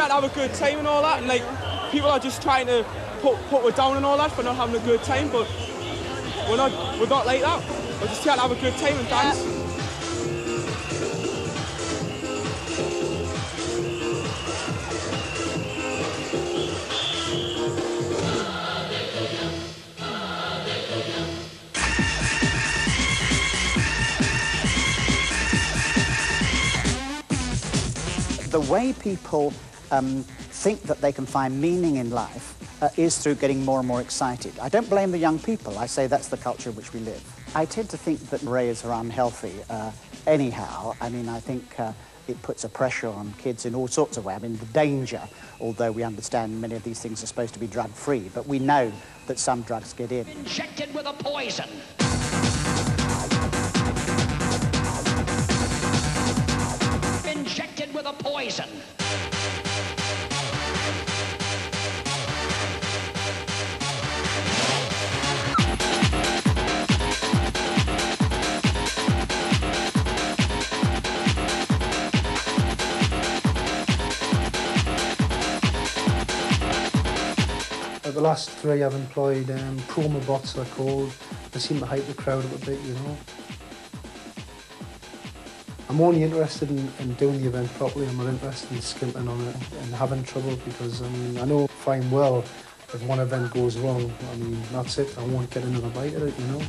trying to have a good time and all that, and like people are just trying to put us down and all that for not having a good time, but we're not like that. We're just trying to have a good time and dance. The way people think that they can find meaning in life is through getting more and more excited. I don't blame the young people. I say that's the culture in which we live. I tend to think that raves are unhealthy anyhow. I mean, I think it puts a pressure on kids in all sorts of ways. I mean, the danger, although we understand many of these things are supposed to be drug-free, but we know that some drugs get in. Injected with a poison. Injected with a poison. The last 3 I've employed promo bots, they're called. They seem to hype the crowd up a bit, you know. I'm only interested in doing the event properly. I'm not interested in skimping on it and having trouble, because I know fine well if one event goes wrong, I mean, that's it. I won't get another bite at it, you know.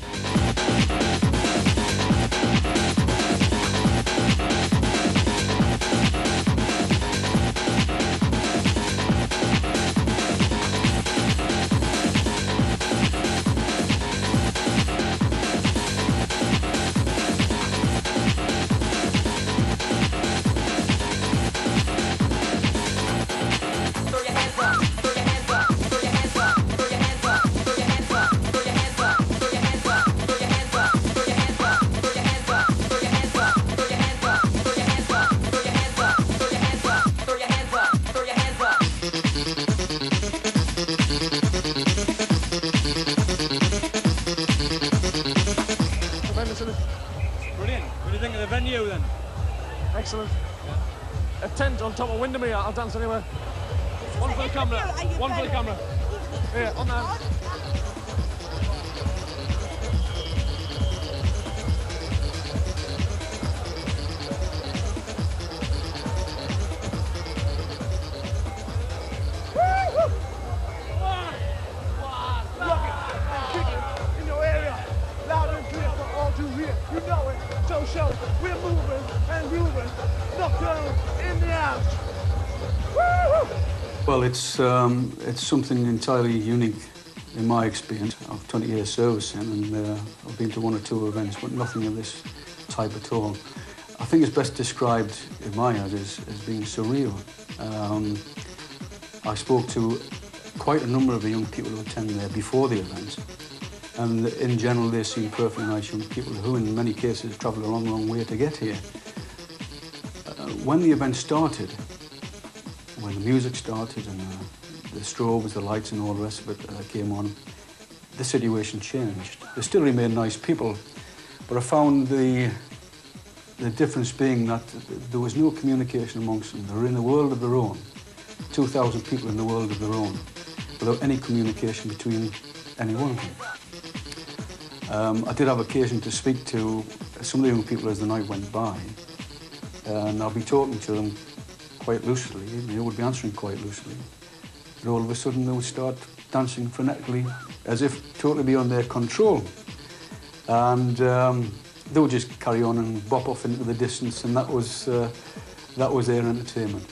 Brilliant. What do you think of the venue then? Excellent. Yeah. A tent on top of Windermere, I'll dance anywhere. One for the camera. One for the camera. Here, on that. You know it, so show. We're moving and grooving. Knockdown in the house. Woo! Well, it's something entirely unique in my experience. I've 20 years service in, and I've been to 1 or 2 events, but nothing of this type at all. I think it's best described in my eyes as being surreal. I spoke to quite a number of the young people who attend there before the event. And in general, they seem perfectly nice young people who, in many cases, travelled a long, long way to get here. When the event started, when the music started and the strobes, the lights and all the rest of it came on, the situation changed. They still remain nice people, but I found the difference being that there was no communication amongst them. They were in a world of their own, 2,000 people in a world of their own, without any communication between any one of them. I did have occasion to speak to some of the young people as the night went by, and I'll be talking to them quite loosely, and they would be answering quite loosely. And all of a sudden they would start dancing frenetically, as if totally beyond their control. And they would just carry on and bop off into the distance, and that was their entertainment.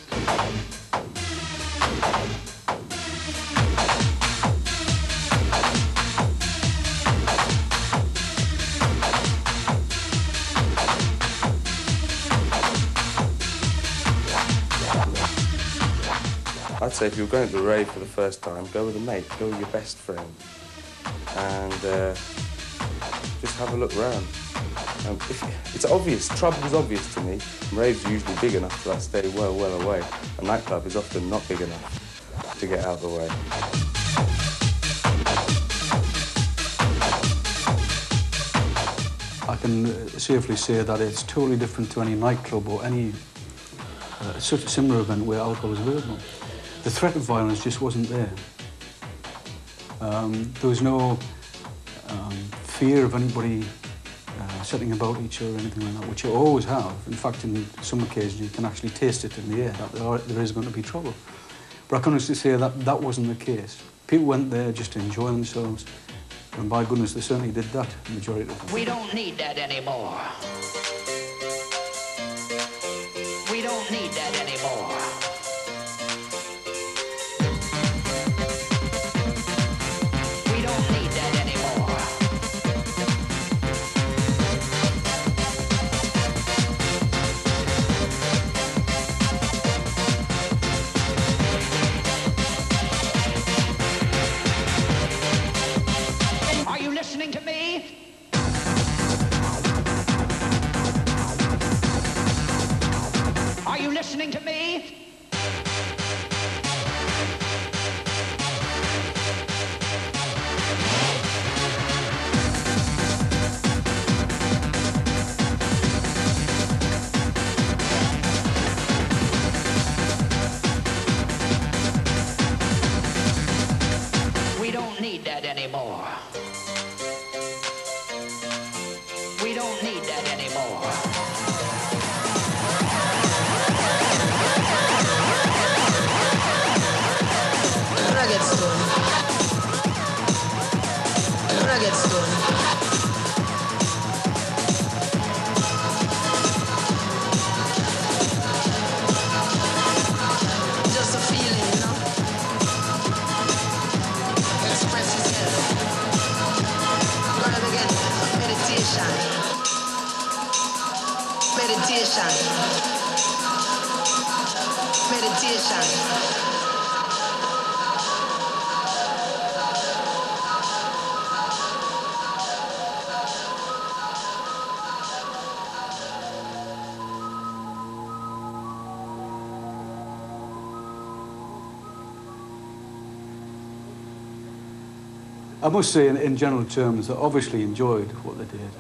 I'd say if you're going to Rave for the first time, go with a mate, go with your best friend, and just have a look round. It's obvious, trouble's obvious to me. Raves are usually big enough that I stay well away. A nightclub is often not big enough to get out of the way. I can safely say that it's totally different to any nightclub or any such a similar event where alcohol was available. The threat of violence just wasn't there. There was no fear of anybody setting about each other or anything like that, which you always have. In fact, in some occasions you can actually taste it in the air that there is going to be trouble. But I can honestly say that that wasn't the case. People went there just to enjoy themselves, and by goodness, they certainly did that, the majority of them. We don't need that anymore. We don't need that anymore. We don't need that anymore. Are you listening to me? Are you listening to me? We don't need that anymore. We don't need that anymore. Just a feeling, you know? Express yourself. Rather again, meditation. Meditation. Meditation. I must say, in general terms, I obviously enjoyed what they did.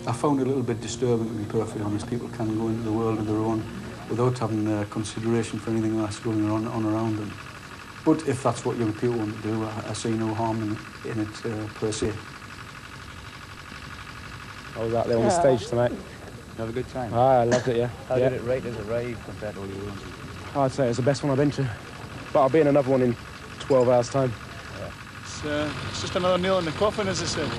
I found it a little bit disturbing, to be perfectly honest. People can go into the world of their own without having consideration for anything that's going on around them. But if that's what young people want to do, I see no harm in it per se. I was out there on the stage tonight. Have a good time? I loved it, yeah. How did it rate as a rave compared to all your ones? I'd say it's the best one I've been to. But I'll be in another one in 12 hours' time. It's just another nail in the coffin, as I said.